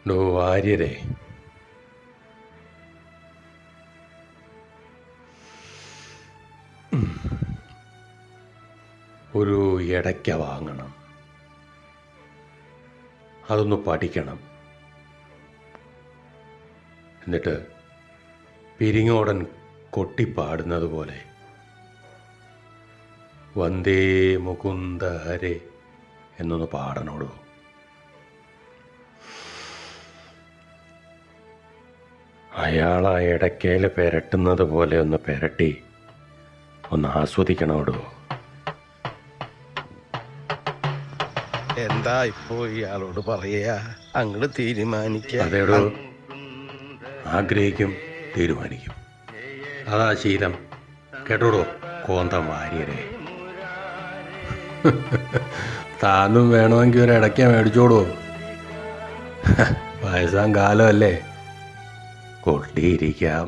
ഡോ വാര്യരെ, ഒരു ഇടയ്ക്ക വാങ്ങണം, അതൊന്ന് പഠിക്കണം. എന്നിട്ട് പിരിങ്ങോടൻ കൊട്ടിപ്പാടുന്നത് പോലെ വന്ദേ മുകുന്ദ ഹരേ എന്നൊന്ന് പാടണോടോ. അയാൾ ആ ഇടയ്ക്കയിൽ പെരട്ടുന്നത് പോലെ ഒന്ന് പെരട്ടി ഒന്ന് ആസ്വദിക്കണോടോ. എന്താ ഇപ്പോ ഇയാളോട് പറയാ? അങ്ങോട്ട് തീരുമാനിക്ക. അതേടോ, ആഗ്രഹിക്കും, തീരുമാനിക്കും. അതാ ശീലം. കേട്ടോടോ കോന്തം വാര്യരെ. താനും വേണമെങ്കിൽ ഒരു ഇടയ്ക്ക മേടിച്ചോടോ. വയസ്സാം കാലമല്ലേ, കൊട്ടിയിരിക്കാം.